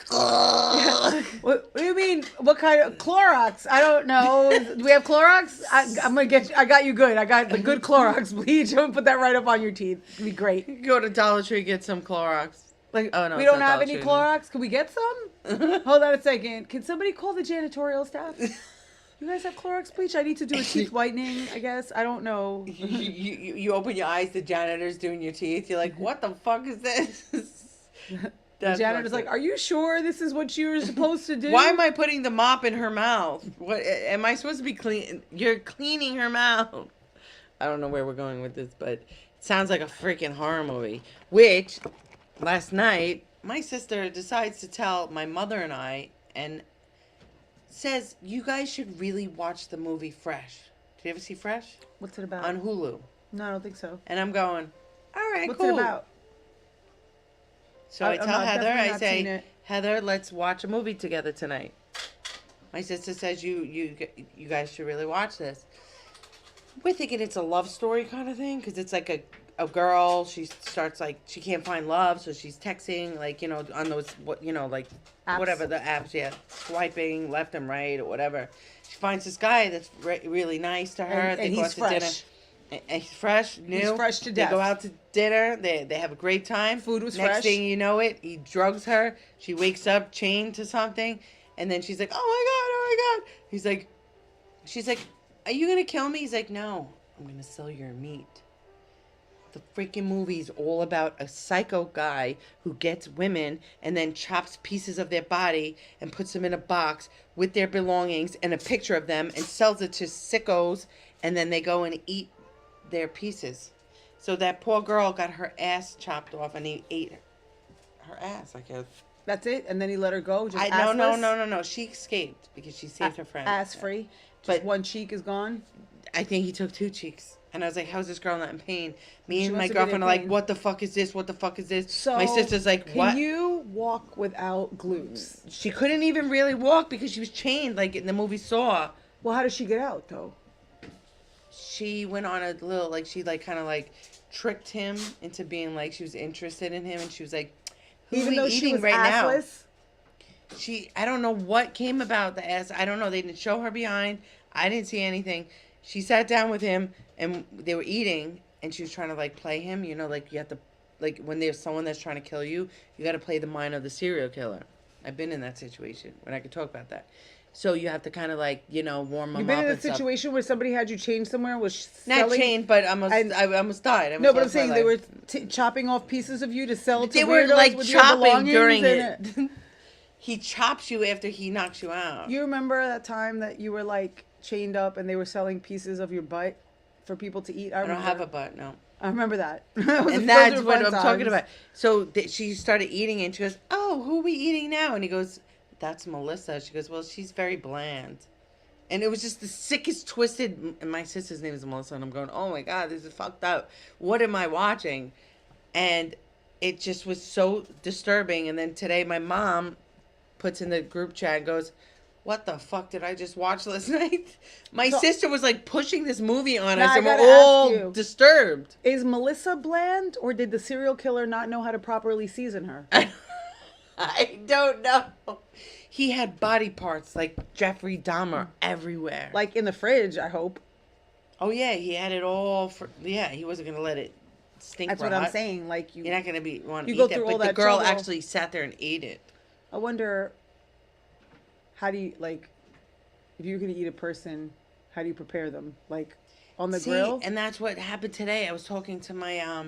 What do you mean? What kind of Clorox? I don't know. Do we have Clorox? I'm gonna get. I got you good. I got the good Clorox bleach. I'm gonna put that right up on your teeth. It'd be great. Go to Dollar Tree, get some Clorox. Like, Oh, no, we it's don't not have Dollar any Tree, no. Clorox. Can we get some? Hold on a second. Can somebody call the janitorial staff? You guys have Clorox bleach? I need to do a teeth whitening, I guess. I don't know. You open your eyes, the janitor's doing your teeth. You're like, what the fuck is this? The That's janitor's fucked like, up. are you sure this is what you're supposed to do? Why am I putting the mop in her mouth? What am I supposed to be clean? You're cleaning her mouth. I don't know where we're going with this, but it sounds like a freaking horror movie. Which, last night, my sister decides to tell my mother and I, and says, you guys should really watch the movie Fresh. Did you ever see Fresh? What's it about? On Hulu. No, I don't think so. And I'm going, all right, What's cool. it about? So I I'm tell not- Heather, definitely I not seen say, it. Heather, let's watch a movie together tonight. My sister says you guys should really watch this. We're thinking it's a love story kind of thing because it's like a girl. She starts like she can't find love, so she's texting like on those like Apps. whatever the apps, yeah, swiping left and right or whatever. She finds this guy that's really nice to her. And they he's go out to dinner. fresh. And he's fresh, new. He's fresh to They death. go out to dinner. They have a great time. Food was Next fresh. thing you know it, he drugs her. She wakes up chained to something. And then she's like, oh my God. He's like, she's like, are you going to kill me? He's like, no, I'm going to sell your meat. The freaking movie's all about a psycho guy who gets women and then chops pieces of their body and puts them in a box with their belongings and a picture of them and sells it to sickos, and then they go and eat their pieces. So that poor girl got her ass chopped off and he ate her ass, I guess. That's it, and then he let her go. Just No. She escaped because she saved her friend. Ass free. But- Just one cheek is gone. I think he took 2 cheeks. And I was like, how's this girl not in pain? Me She and my must have been in girlfriend are like, pain. what the fuck is this? What the fuck is this? So My sister's like, what? Can you walk without glutes? She couldn't even really walk because she was chained, like in the movie Saw. Well, how does she get out though? She went on a little, like, she, like, kind of, like, tricked him into being, like, she was interested in him. And she was like, who Even we though eating she was right assless. I don't know what came about the ass. I don't know. They didn't show her behind. I didn't see anything. She sat down with him and they were eating and she was trying to like play him. You know, like you have to, like when there's someone that's trying to kill you, you got to play the mind of the serial killer. I've been in that situation when I could talk about that. So you have to kind of like, you know, warm them You've up been in a and stuff. situation where somebody had you chained somewhere, was Not selling... chained, but I almost died. I No, but I'm almost lost my saying they were life. chopping off pieces of you to sell to They were weirdos like with your chopping belongings during in it. He chops you after he knocks you out. You remember that time that you were like chained up and they were selling pieces of your butt for people to eat? I don't have a butt, no. I remember that. And that's what I'm talking about. So she started eating it and she goes, oh, who are we eating now? And he goes, that's Melissa. She goes, well, she's very bland. And it was just the sickest twisted, and my sister's name is Melissa, and I'm going, oh my God, this is fucked up. What am I watching? And it just was so disturbing. And then today my mom puts in the group chat and goes, what the fuck did I just watch last night? My sister was like pushing this movie on Now us I and we're gotta ask all you. disturbed. Is Melissa bland, or did the serial killer not know how to properly season her? I don't know. He had body parts like Jeffrey Dahmer everywhere. Like in the fridge, I hope. Oh yeah, he had it all. He wasn't gonna let it stink. That's what I'm saying. Like You're not gonna want to you eat go that. through But all the that girl trouble. actually sat there and ate it. I wonder, how do you, like, if you're going to eat a person, how do you prepare them? Like, on the grill? And that's what happened today. I was talking to my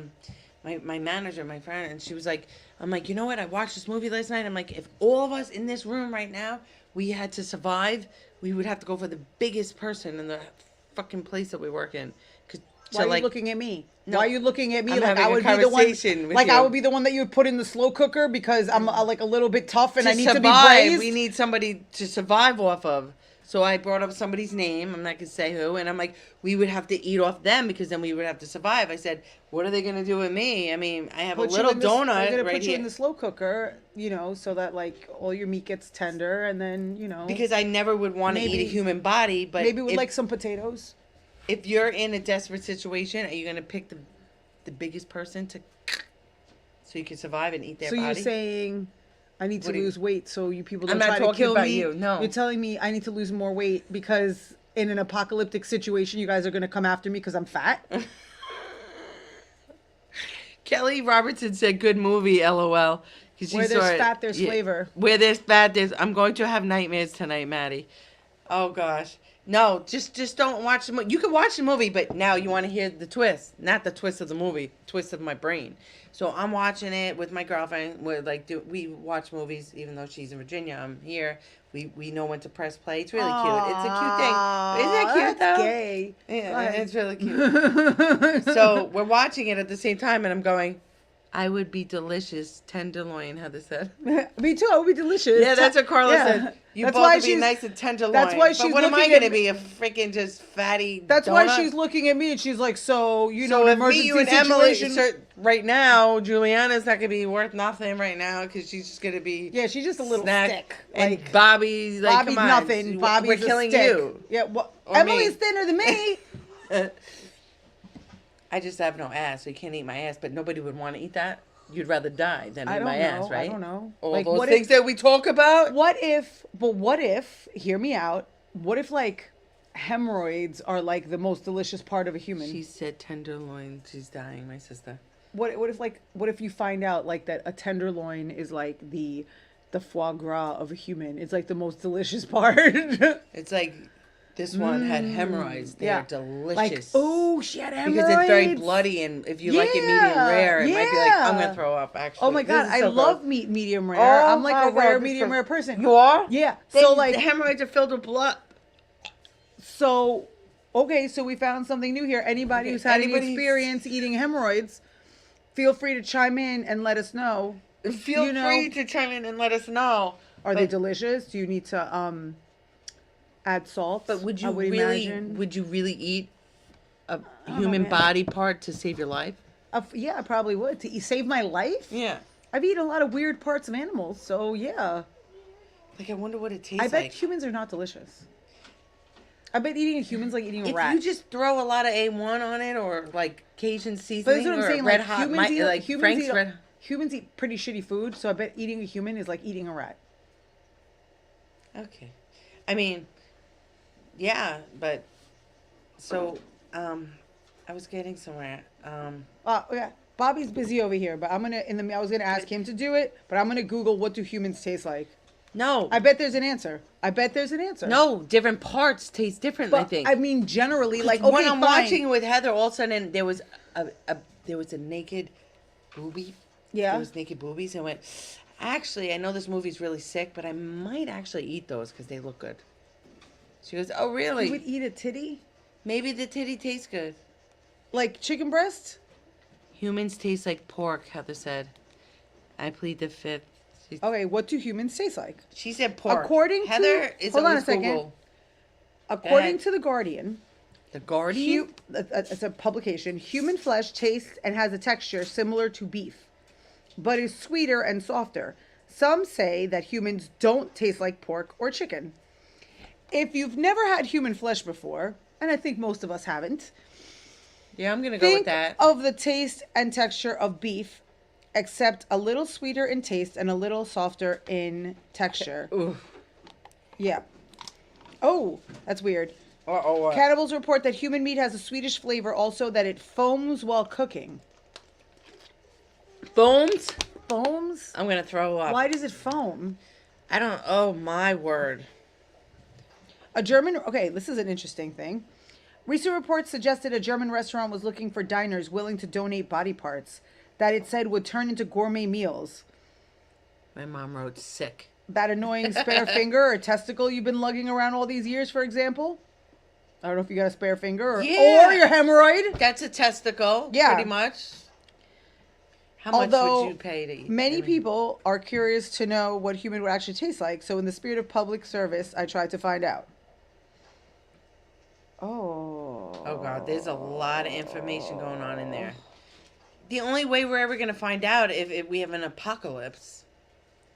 my manager, my friend, and she was like, I'm like, you know what? I watched this movie last night. I'm like, if all of us in this room right now, we had to survive, we would have to go for the biggest person in the fucking place that we work in. Why are you looking at me? No, Why are you looking at me I'm like having I a would be the one? conversation with Like you. I would be the one that you would put in the slow cooker because I'm like a little bit tough and to I need survive, to be braised. we need somebody to survive off of. So I brought up somebody's name. I'm not gonna say who, and I'm like, we would have to eat off them because then we would have to survive. I said, what are they gonna do with me? I mean, I have Put a you little in the- donut I'm gonna right put you here in the slow cooker, you know, so that like all your meat gets tender, and then you know because I never would want to eat a Maybe- human body. But maybe with if, like some potatoes. if you're in a desperate situation, are you gonna pick the biggest person to so you can survive and eat their So body? you're saying I need to What do you- lose weight so you people I'm don't not try to talking kill about me. you, no. You're telling me I need to lose more weight because in an apocalyptic situation you guys are going to come after me because I'm fat? Kelly Robertson said, "Good movie, LOL." 'Cause she Where there's saw it. fat, there's flavor. Where there's fat, there's. I'm going to have nightmares tonight, Maddie. Oh gosh, no, just don't watch the movie. You can watch the movie, but now you want to hear the twist, not the twist of the movie, twist of my brain. So I'm watching it with my girlfriend. We're like, we watch movies, even though she's in Virginia. I'm here. We know when to press play. It's really cute. It's a cute thing. Isn't that cute That's though? gay. Go Yeah, ahead. it's really cute. So we're watching it at the same time, and I'm going, I would be delicious tenderloin, Heather said. Me too. It would be delicious. Yeah, that's what Carla Yeah. said. You That's both why would be she's- nice and tenderloin. that's why But she's what am I looking going to at- be? A freaking just fatty That's why donut? she's looking at me and she's like, so, you So know, an if me, emergency you, and Emily, situation. right now, Juliana's not going to be worth nothing right now because she's just going to be Yeah, she's just a little snack. stick. And Like, Bobby's like, Bobby's come on. nothing. Bobby's We're a killing stick. you. Yeah, well, Or Emily's me. thinner than me. I just have no ass, so you can't eat my ass. But nobody would want to eat that. You'd rather die than I eat don't my know. ass, right? I don't know. All Like, those what things if- that we talk about. What if, hear me out, what if, like, hemorrhoids are like the most delicious part of a human. She said tenderloin. She's dying, my sister. What if you find out like that a tenderloin is like the foie gras of a human? It's like the most delicious part. It's like this one had hemorrhoids. They're yeah. delicious. Like, oh, she had hemorrhoids. Because it's very bloody, and if you like it medium rare, it might be like, I'm going to throw up, actually. Oh my God, This is I so love gross. meat medium rare. Oh I'm like my a rare God, medium rare person. You are? Yeah. They, So like the hemorrhoids are filled with blood. So, okay, so we found something new here. Anybody Okay, who's had any anybody's- experience eating hemorrhoids, feel free to chime in and let us know. Feel free to chime in and let us know. Are they delicious? Do you need to add salt? But would you I would really? imagine. Would you really eat a human man. body part to save your life? Yeah, I probably would to save my life. Yeah. I've eaten a lot of weird parts of animals, so yeah. Like I wonder what it tastes I bet like. humans are not delicious. I bet eating a human's like eating a If rat. you just throw a lot of A1 on it, or like Cajun But seasoning, that's what I'm or saying. red Like hot, humans eat, like Frank's red. humans eat pretty shitty food, so I bet eating a human is like eating a rat. Okay, I mean, yeah, but so I was getting somewhere. Yeah. Bobby's busy over here, but I was gonna ask him to do it, but I'm gonna Google what do humans taste like. No, I bet there's an answer. no, different parts taste different. I But think. I mean, generally, like when okay, I'm fine. watching it with Heather, all of a sudden there was a naked boobie. Yeah. There was naked boobies, and I went. Actually, I know this movie's really sick, but I might actually eat those because they look good. She goes, "Oh, really? You would eat a titty, Maybe the titty tastes good." like chicken breast. Humans taste like pork, Heather said. I plead the fifth. Okay, what do humans taste like? She said pork. According to- Heather is hold on always a second. Google. According ahead. to the Guardian, The Guardian. it's a publication. Human flesh tastes and has a texture similar to beef, but is sweeter and softer. Some say that humans don't taste like pork or chicken. If you've never had human flesh before, and I think most of us haven't, Yeah, I'm gonna go with think that. of the taste and texture of beef, except a little sweeter in taste and a little softer in texture. Ooh. Yeah. Oh, that's weird. Uh-oh. Cannibals report that human meat has a sweetish flavor, also that it foams while cooking. Bones? Foams? I'm gonna throw up. Why does it foam? I don't. Oh my word. Okay, this is an interesting thing. Recent reports suggested a German restaurant was looking for diners willing to donate body parts that it said would turn into gourmet meals. My mom wrote sick. That annoying spare finger or testicle you've been lugging around all these years, for example. I don't know if you got a spare finger or your hemorrhoid. That's a testicle. Yeah. Pretty much. How much Although would you pay to eat? many people are curious to know what human would actually taste like, so in the spirit of public service, I tried to find out. Oh. Oh God, there's a lot of information going on in there. The only way we're ever gonna find out if we have an apocalypse.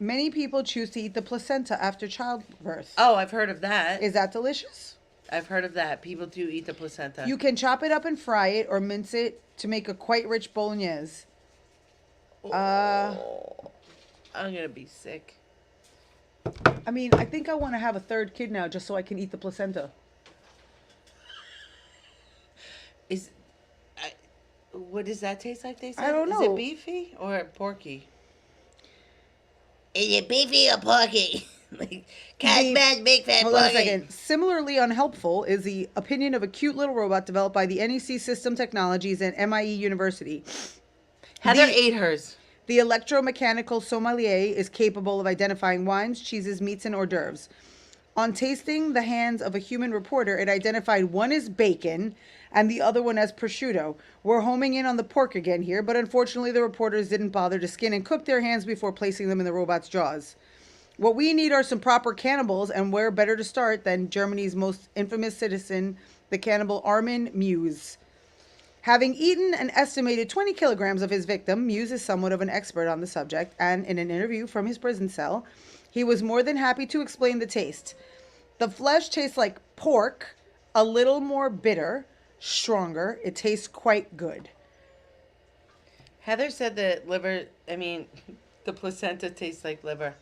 Many people choose to eat the placenta after childbirth. Oh, I've heard of that. Is that delicious? I've heard of that. People do eat the placenta. You can chop it up and fry it or mince it to make a quite rich bolognese. I'm gonna be sick. I mean, I think I want to have a third kid now just so I can eat the placenta. What does that taste like? They said. I don't Is know. it beefy or porky? Is it beefy or porky? Like cat man, big fat Hold on a second. Similarly unhelpful is the opinion of a cute little robot developed by the NEC System Technologies and MIE University. Heather The- ate hers. The electromechanical sommelier is capable of identifying wines, cheeses, meats, and hors d'oeuvres. On tasting the hands of a human reporter, it identified one as bacon and the other one as prosciutto. We're homing in on the pork again here, but unfortunately the reporters didn't bother to skin and cook their hands before placing them in the robot's jaws. What we need are some proper cannibals, and where better to start than Germany's most infamous citizen, the cannibal Armin Muse. Having eaten an estimated 20 kilograms of his victim, Muse is somewhat of an expert on the subject, and in an interview from his prison cell, he was more than happy to explain the taste. The flesh tastes like pork, a little more bitter, stronger. It tastes quite good. Heather said that the placenta tastes like liver.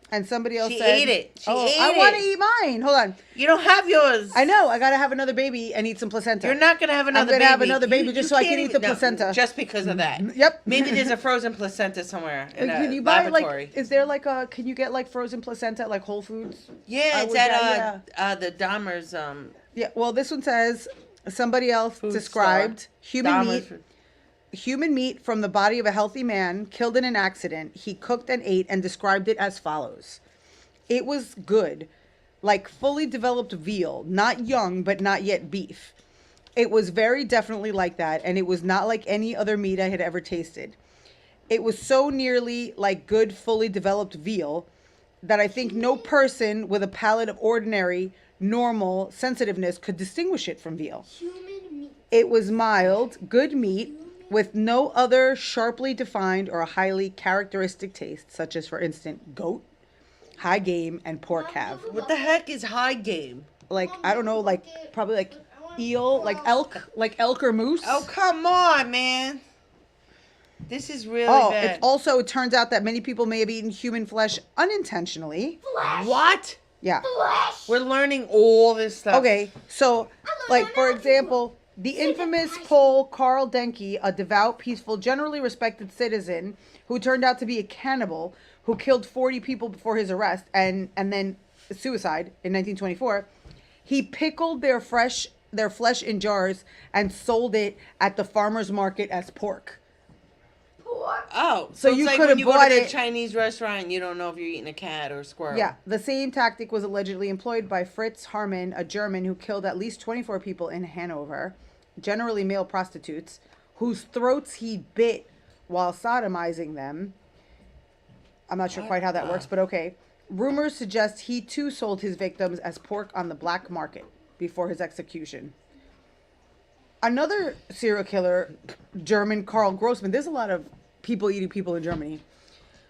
And somebody else She said, ate it. She ate I want to it. eat mine. Hold on. You don't have yours. I know. I got to have another baby and eat some placenta. You're not gonna have another gonna baby. have another baby just so I can't can eat the placenta. Just because of that. Yep. Maybe there's a frozen placenta somewhere in Can a you buy laboratory. like? Is there like a? Can you get like frozen placenta at like Whole Foods? Yeah, I it's would- at the Dahmer's Yeah. Well, this one says somebody else Food described store. human Dahmer's. meat. Human meat from the body of a healthy man killed in an accident. He cooked and ate and described it as follows. It was good, like fully developed veal, not young but not yet beef. It was very definitely like that, and it was not like any other meat I had ever tasted. It was so nearly like good, fully developed veal that I think no person with a palate of ordinary, normal sensitiveness could distinguish it from veal. Human meat. It was mild, good meat with no other sharply defined or highly characteristic taste, such as, for instance, goat, high game, and pork have. What the heck is high game? Like, I don't know, like probably like eel, like elk or moose. Oh, come on, man. This is really Oh, bad. it turns out that many people may have eaten human flesh unintentionally. What? Yeah. Flesh. We're learning all this stuff. Okay, so, like, for example, the infamous Pole Karl Denke, a devout, peaceful, generally respected citizen who turned out to be a cannibal who killed 40 people before his arrest and then suicide in 1924, he pickled their flesh in jars and sold it at the farmer's market as pork. Pork. Oh, So it's you like could when have you go bought to the it- Chinese restaurant and you don't know if you're eating a cat or a squirrel. Yeah, the same tactic was allegedly employed by Fritz Harman, a German who killed at least 24 people in Hanover, generally male prostitutes, whose throats he bit while sodomizing them. I'm not sure quite how that works, but okay. Rumors suggest he too sold his victims as pork on the black market before his execution. Another serial killer, German Karl Grossman, there's a lot of people eating people in Germany,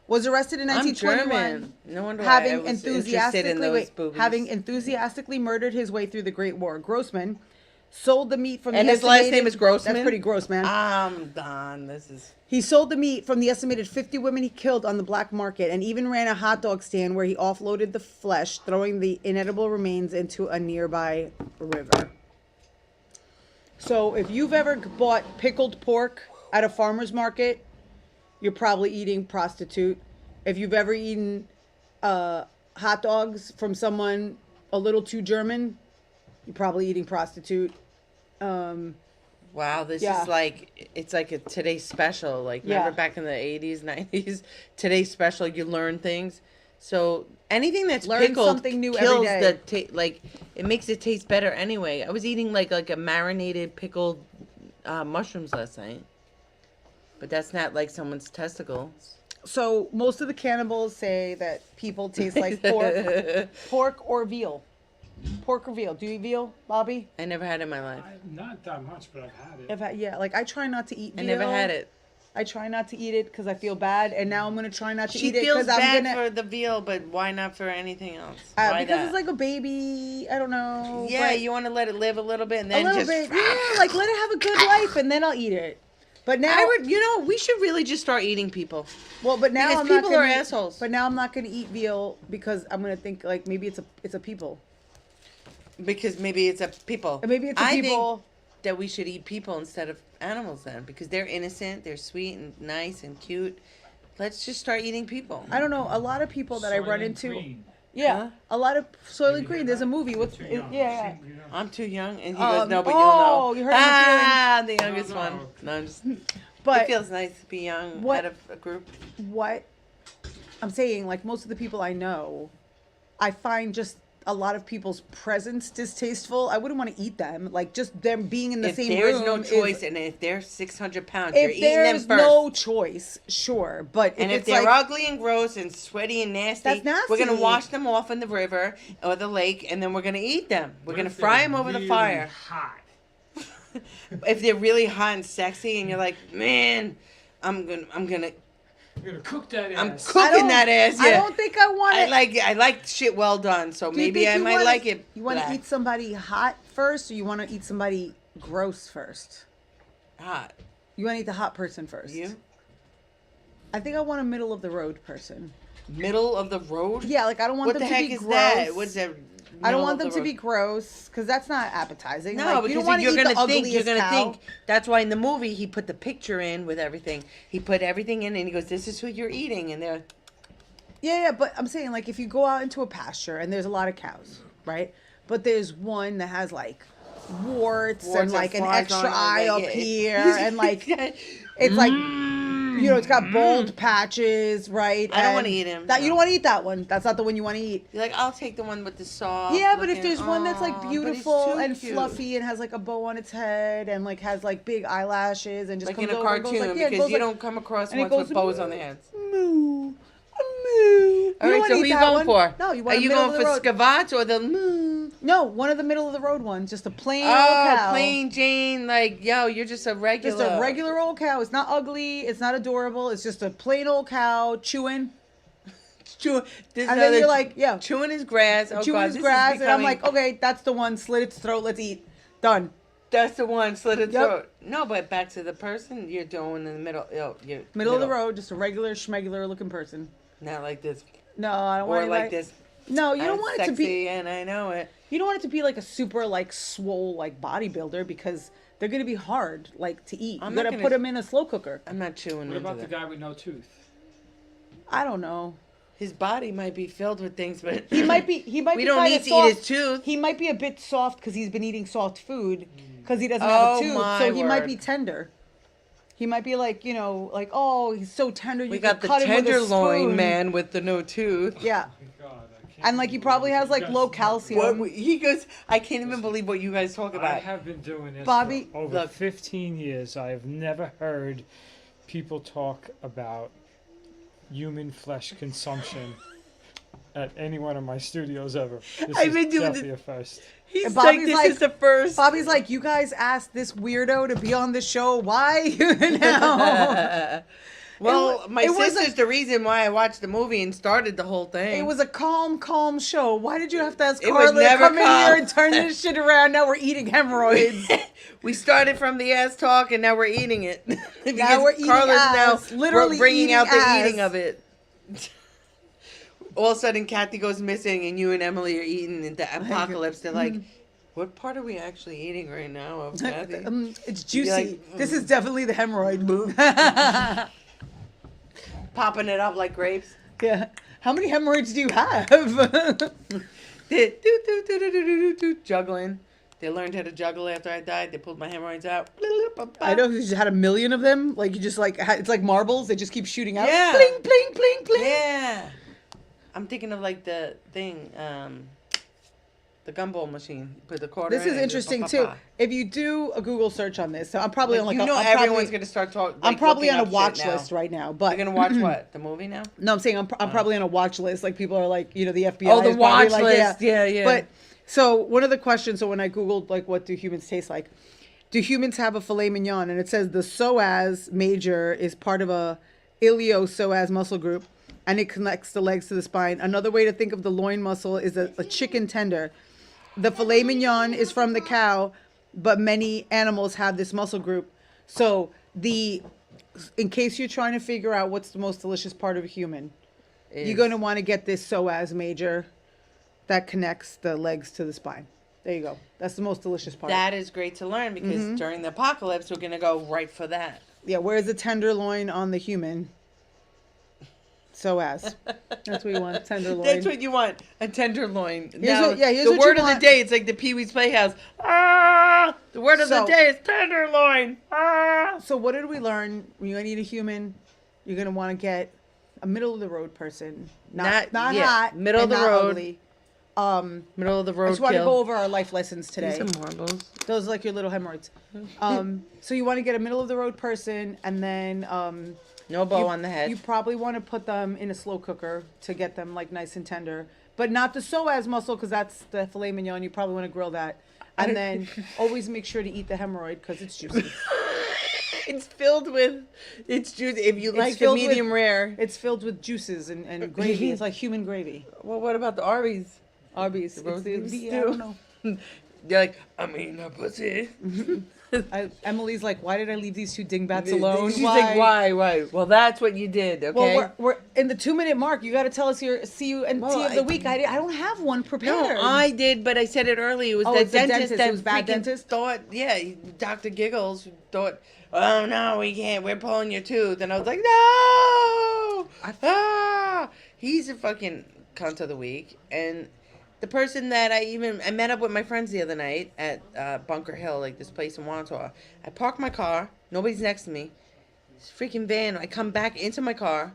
was arrested in I'm 1921. German. No wonder why I having was interested in those boobies. having enthusiastically murdered his way through the Great War. Grossman sold the meat from And the his last estimated- name is Grossman? That's pretty gross, man. I'm done. This is. He sold the meat from the estimated 50 women he killed on the black market and even ran a hot dog stand where he offloaded the flesh, throwing the inedible remains into a nearby river. So if you've ever bought pickled pork at a farmer's market, you're probably eating prostitute. If you've ever eaten hot dogs from someone a little too German, you're probably eating prostitute. Wow, this Yeah. is like, it's like a Today's Special. Like, Yeah. remember back in the 80s, 90s? Today's Special, you learn things. So anything that's Learn pickled something new every kills day. the like, it makes it taste better anyway. I was eating like a marinated pickled mushrooms last night. But that's not like someone's testicles. So most of the cannibals say that people taste like pork or veal. Pork or veal. Do you eat veal, Bobby? I never had it in my life. Not that much, but I've had it. Yeah, like I try not to eat I veal. never had it. I try not to eat it because I feel bad, and now I'm gonna try not to She eat it feels because I'm bad gonna for the veal, but why not for anything else? Why because that? it's like a baby. I don't know. Yeah, but you want to let it live a little bit and a then little just. bit. Yeah, like let it have a good life, and then I'll eat it. But now, I would, you know, we should really just start eating people. but now because I'm not people gonna are eat- assholes. But now I'm not gonna eat veal because I'm gonna think like maybe it's a people. Because maybe it's a people. Or maybe it's a I people. think that we should eat people instead of animals then, because they're innocent, they're sweet and nice and cute. Let's just start eating people. I don't know. A lot of people that I run Soylent into. Green. Yeah, Huh? a lot of Soylent Maybe Green. you're There's a not movie with too young. yeah. You know. I'm too young, and he goes, no, but oh, you'll know. you hurt my Ah, the youngest no. one. No, I'm just. But it feels nice to be young What- out of a group. what I'm saying, like most of the people I know, I find just a lot of people's presence distasteful. I wouldn't want to eat them. Like just them being in the If same there's room. no choice, is, and if they're 600 pounds, you're if eating them there's first. no choice, sure. But And if it's they're like, ugly and gross and sweaty and nasty, That's we're gonna nasty. wash them off in the river or the lake, and then we're gonna eat them. We're What gonna if fry they're them over the really fire. Hot. If they're really hot and sexy, and you're like, man, I'm gonna, You're gonna cook that ass. I'm I cooking don't- that ass. I Yeah, don't think I want it. I like shit well done. So Do you maybe think I you might wanna- like it. You want to black. eat somebody hot first, or you want to eat somebody gross first? hot. You want to eat the hot person first. You? I think I want a middle of the road person. middle of the road. Yeah, like I don't want What them the to heck be is gross. that? What's that? I don't middle want of them the to road? be gross because that's not appetizing. No, like, you because don't want to you're eat gonna the think ugliest cow. think. That's why in the movie he put the picture in with everything. He put everything in and he goes, "This is what you're eating," and they're Yeah, but I'm saying like if you go out into a pasture and there's a lot of cows, right? But there's one that has like warts and like an flies extra on it, eye like, up yeah. here and like it's like it's got bald patches, right? I don't wanna And eat him, That you no. don't want to eat that one. That's not the one you want to eat. You're like, I'll take the one with the soft. Yeah, but if looking- there's one that's like Aw, but he's beautiful too and cute. fluffy and has like a bow on its head and like has like big eyelashes and just like comes in a over and goes cartoon, like, yeah, it because goes you like, don't come across and it ones goes with bows on their heads. moo, moo. All right, so who you going for? No, you Are want you middle going of for the road. Scavats or the moo? No, one of the middle of the road ones, just a plain old Oh, cow. plain Jane, like, yo, you're just a regular. Just a regular old cow. It's not ugly. It's not adorable. It's just a plain old cow chewing. Chewing, And then you're like, yeah, chewing his grass. Oh, chewing God, his this is grass. And I'm becoming- like, okay, that's the one. Slit its throat. Let's eat. Done. That's the one, slit its Yep. throat. No, but back to the person, you're doing in the middle. You're Middle of the road, just a regular schmegular looking person. Not like this. No, I don't Or want like this. No, you don't I'm want it to be. sexy and I know it. You don't want it to be like a super like swole like bodybuilder because they're gonna be hard like to eat. I'm You not gotta gonna- put them in a slow cooker. I'm not chewing What into about the that. guy with no tooth? I don't know. His body might be filled with things, but He might be. He might we be. don't kinda need to soft. eat his tooth. He might be a bit soft because he's been eating soft food because he doesn't Oh, have a tooth. my So he might word. be tender. He might be like like oh he's so tender. You We can got the cut him with a tenderloin spoon. man with the no tooth. Yeah, Oh my God, I can't and like he probably has like low calcium. What he goes? I can't even believe what you guys talk I about. have been doing this Bobby, for over look. 15 years. I have never heard people talk about human flesh consumption at any one of my studios ever. This I've is been doing definitely a first. He's And like, Bobby's this like- is the first. Bobby's like, you guys asked this weirdo to be on the show. Why? You know. Well, It my was sister's the reason why I watched the movie and started the whole thing. It was a calm show. Why did you have to ask It was Carla to never come in calm. here and turn this shit around? Now we're eating hemorrhoids. We started from the ass talk and now we're eating it. Because we're eating Carla's ass, now literally bringing eating out the ass. eating of it. All of a sudden, Kathy goes missing, and you and Emily are eating in the apocalypse. They're like, "What part are we actually eating right now of Kathy?" It's juicy. like, This is definitely the hemorrhoid move. Popping it up like grapes. Yeah. How many hemorrhoids do you have? Juggling. They learned how to juggle after I died. They pulled my hemorrhoids out. I know you just had a million of them. Like you just like it's like marbles. They just keep shooting out. Yeah. Bling bling bling bling. Yeah. I'm thinking of like the thing, the gumball machine. Put the quarter. This in is and just interesting pa, too. pa, pa. If you do a Google search on this, so I'm probably on like you know I'm everyone's probably, gonna start talking. I'm probably on a watch now. list right now. But You're gonna watch what? The movie now? no, I'm saying I'm probably on a watch list. Like people are like, the FBI. Oh, the is probably watch like, list. Yeah. But so one of the questions, so when I Googled like what do humans taste like, do humans have a filet mignon? And it says the psoas major is part of a iliopsoas muscle group and it connects the legs to the spine. Another way to think of the loin muscle is a chicken tender. The filet mignon is from the cow, but many animals have this muscle group. So in case you're trying to figure out what's the most delicious part of a human, you're going to want to get this psoas major that connects the legs to the spine. There you go. That's the most delicious part. That is great to learn because during the apocalypse, we're gonna go right for that. Yeah, where's the tenderloin on the human? Psoas. That's what you want, tenderloin. That's what you want, a tenderloin. Here's Now, what the you word of want. the day, it's like the Pee-wee's Playhouse. Ah! The word of the So- day is tenderloin. Ah! So what did we learn? When you eat a human, you're going to want to get a middle of the road person. Not yeah, hot. middle of and the not road. Ugly. Middle of the I road just want to kill. go over our life lessons today. These are marbles. Those are like your little hemorrhoids. So you want to get a middle of the road person, and then No bow you, on the head. You probably want to put them in a slow cooker to get them like nice and tender, but not the psoas muscle because that's the filet mignon. You probably want to grill that, and then always make sure to eat the hemorrhoid because it's juicy. It's filled with, it's juicy. If you like the filled with- medium rare. It's filled with juices and gravy. It's like human gravy. Well, what about the Arby's? Arby's. roast beef I stew. don't know. You're like, I'm eating a pussy. Emily's like, why did I leave these two dingbats alone? She's like, why? Well, that's what you did, okay? Well, we're in the 2-minute mark, you got to tell us your CUNT Well, of the I- week. I don't have one prepared. No, I did, but I said it earlier. It was Oh, the it's the dentist dentist. that It was bad freaking dentist? thought, yeah, Dr. Giggles who thought, oh no, we can't, we're pulling your tooth. And I was like, no! He's a fucking cunt of the week. And the person that I met up with my friends the other night at Bunker Hill, like this place in Wantaw. I parked my car, nobody's next to me. This freaking van, I come back into my car.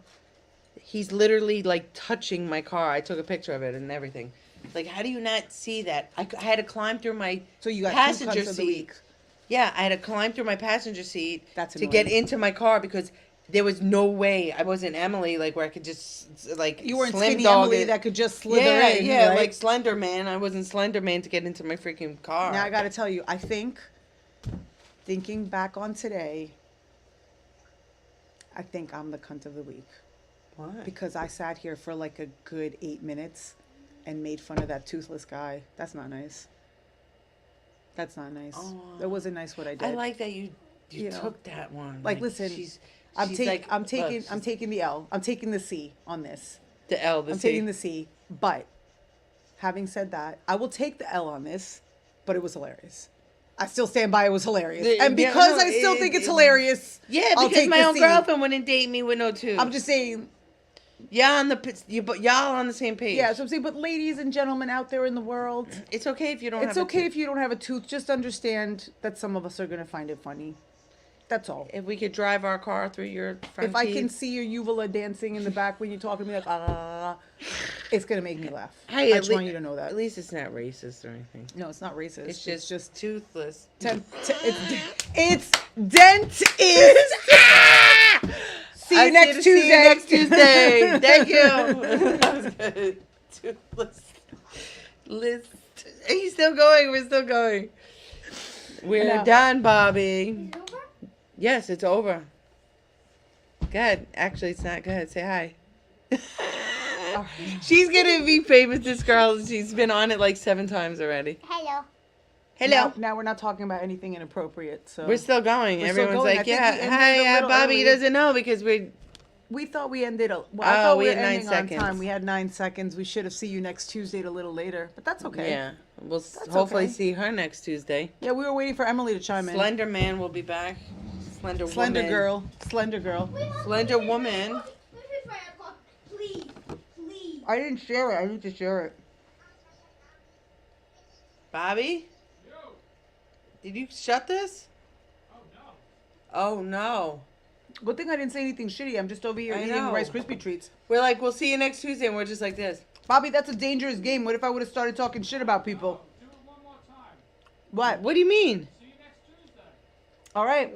He's literally like touching my car. I took a picture of it and everything. Like, how do you not see that? I had to climb through my So you got two passenger cunts of the seat. week. Yeah, I had to climb through my passenger seat That's to get annoying. into my car because there was no way I wasn't Emily, like where I could just like You weren't slim skinny dog Emily it. that could just slither yeah, in. yeah, right? like Slender Man. I wasn't Slender Man to get into my freaking car. Now I got to tell you, I think, thinking back on today, I think I'm the cunt of the week. Why? Because I sat here for like a good 8 minutes and made fun of that toothless guy. That's not nice. That's not nice. Oh. That wasn't nice what I did. I like that you You know. took that one. Like, listen, I'm she's taking like, I'm taking look, I'm taking the L. I'm taking the C on this. the L. The I'm C. taking the C. But having said that, I will take the L on this, but it was hilarious. I still stand by it was hilarious. Yeah, And yeah, because no, I still think it's it- hilarious. Yeah, I'll because take my the own C. girlfriend wouldn't date me with no tooth. I'm just saying, y'all on y'all on the same page. yeah, so I'm saying, but ladies and gentlemen out there in the world, It's okay if you don't. it's have okay if you don't have a tooth. Just understand that some of us are going to find it funny. That's all. if we could drive our car through your front If I can teeth. see your uvula dancing in the back when you're talking to me like, it's going to make me laugh. Hey, I at just want lea- you to know that. At least it's not racist or anything. No, it's not racist. It's just toothless. It's dentist. See you next Tuesday. See you next Tuesday. Thank you. That was good. Toothless. List. He's still going. We're still going. We're No. done, Bobby. Is it over? Yes, it's over. Good. Actually, it's not good. Say hi. She's gonna be famous. This girl. She's been on it like 7 times already. Hello. Hello. Now we're not talking about anything inappropriate. So We're still going. We're still Everyone's going. I like, think yeah, we ended hi, a little Bobby early. doesn't know because we thought we ended. I Oh, thought we we were had 9 ending on seconds. time. We had 9 seconds. We should have see you next Tuesday a little later, but that's okay. yeah, we'll That's hopefully okay. see her next Tuesday. Yeah, we were waiting for Emily to chime in. Slender Man will be back. Slender Slender Woman. girl. Slender girl. Slender Woman. Please, please. I didn't share it. I need to share it. Bobby? Did you shut this? Oh no. Good thing I didn't say anything shitty. I'm just over here I eating know. Rice Krispie treats. We're like, we'll see you next Tuesday, and we're just like this. Bobby, that's a dangerous game. What if I would have started talking shit about people? What? What do you mean? All right.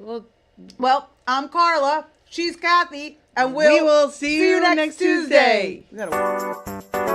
Well, I'm Carla. She's Kathy. And we will see you next Tuesday. We gotta-